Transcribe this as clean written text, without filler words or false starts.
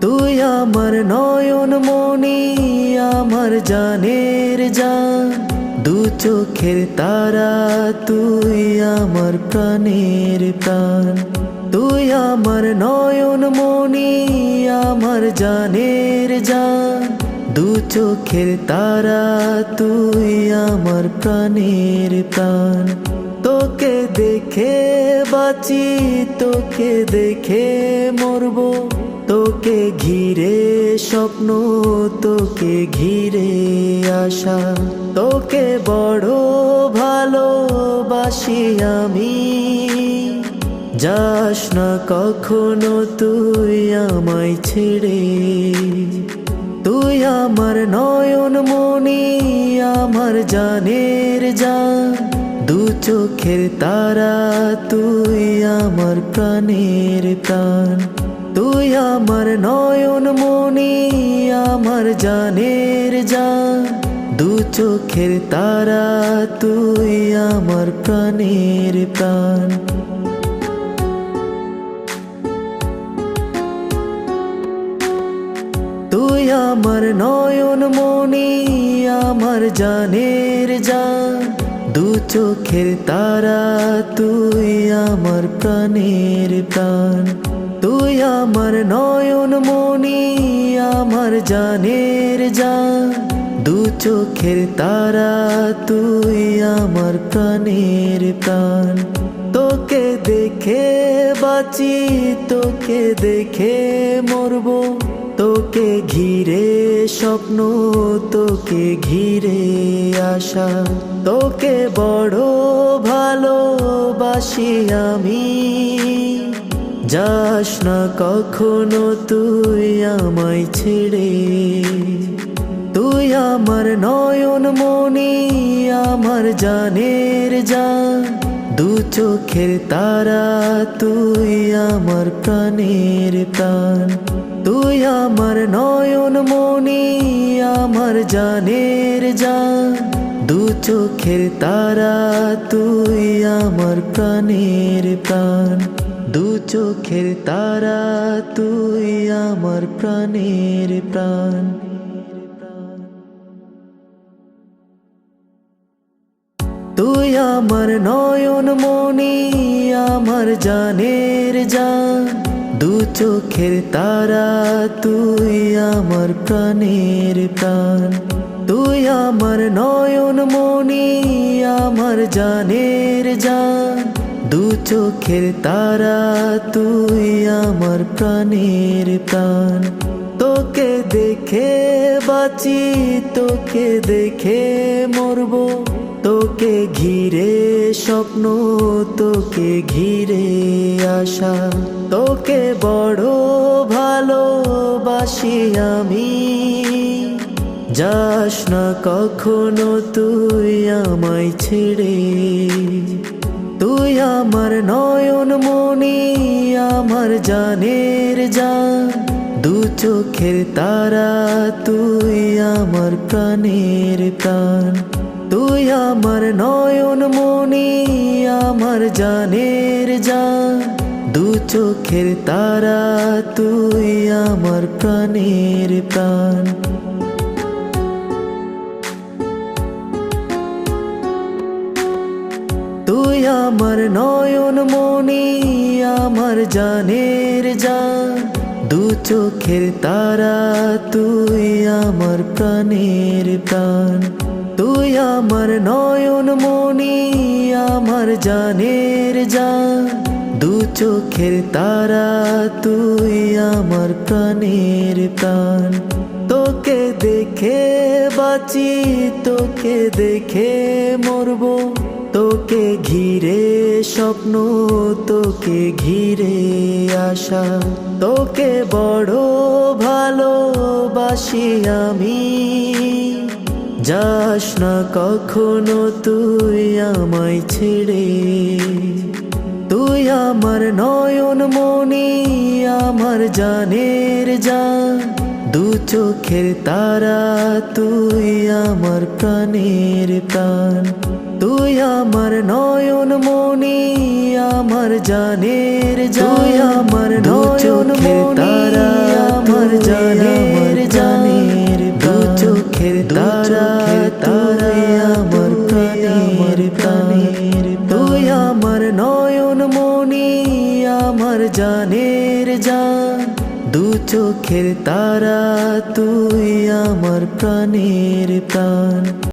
তুই আমার নয়ন মনি, আমার জানের জান, দু চোখের তারা, তুই আমার প্রাণের প্রাণ। তুই আমার নয়ন মনি, আমার জানের জান, দু চোখের তারা, তুই আমার প্রাণের প্রাণ। তোকে দেখে বাঁচি, তোকে দেখে মরবো, তোকে ঘিরে স্বপ্ন, তোকে ঘিরে আশা। তোকে বড় ভালোবাসি আমি, যাস না কখনো তুই আমায় ছেড়ে। তুই আমার নয়ন মনি, আমার জানের জান, দু চোখের তারা, তুই আমার প্রাণের প্রাণ। তুই আমার নয়ন মনি, আমার জানের জান, দু চোখের তারা, তুই আমার প্রাণের প্রাণ। তুই আমার নয়ন মনি, আমার জানের জান, দু চোখের তারা, তুই আমার প্রাণের প্রাণ। তুই আমার নয়ন মনি, আমার জানের জান, দু চোখের তারা, তুই আমার প্রাণের প্রাণ। তোকে দেখে বাঁচি, তোকে দেখে মরবো, তোকে ঘিরে স্বপ্ন, তোকে ঘিরে আশা। তোকে বড় ভালোবাসি আমি, যাস না কখনো তুই আমায় ছেড়ে। তুই আমার নয়ন মনি, আমার জানের জান, দু চোখের তারা, তুই আমার প্রাণের প্রাণ। তুই আমার নয়ন মনি, আমার জানের জান, দু চোখের তারা, তুই আমার প্রাণের প্রাণ। দু চোখের তারা, তুই আমার প্রাণের প্রাণ। তুই আমার নয়ন মনি, আমার জানের জান, দু চোখের তারা, তুই আমার প্রাণের প্রাণ। তুই আমার নয়ন মনি, আমার জানের জান, দু চোখের তারা, তুই আমার প্রাণের প্রাণ। তোকে দেখে বাঁচি, তোকে দেখে মরবো, তোকে ঘিরে স্বপ্ন, তোকে ঘিরে আশা। তোকে বড় ভালোবাসি আমি, যাস না কখনো তুই আমায় ছেড়ে। তুই আমার নয়ন মনি, আমার জানের জান, দু চোখের তারা, তুই আমার প্রাণের প্রাণ। তুই আমার নয়ন মনি, আমার জানের জান, দু চোখের তারা, তুই আমার প্রাণের প্রাণ। তুই আমার নয়ন মনি, আমার জানের জান, দু চোখের তারা, তুই আমার প্রাণের প্রাণ। তুই আমার নয়ন মনি, আমার জানের জান, দু চোখের তারা, তুই আমার প্রাণের প্রাণ। তোকে দেখে বাঁচি, তোকে দেখে মরবো, তোকে ঘিরে স্বপ্ন, তোকে ঘিরে আশা। তোকে বড় ভালোবাসি আমি, যাস না কখনো তুই আমায় ছেড়ে। তুই আমার নয়ন মনি, আমার জানের জান, দু চোখের তারা, তুই আমার প্রাণের প্রাণ। তুই আমার নয়ন মনি, আমার জানের জান, তুই আমার নয়ন মনি, আমার তারা তুই আমার প্রাণের প্রাণের, তুই আমার নয়ন মনি আমার জানের জান, দু চোখের তারা তুই আমার প্রাণের প্রাণ।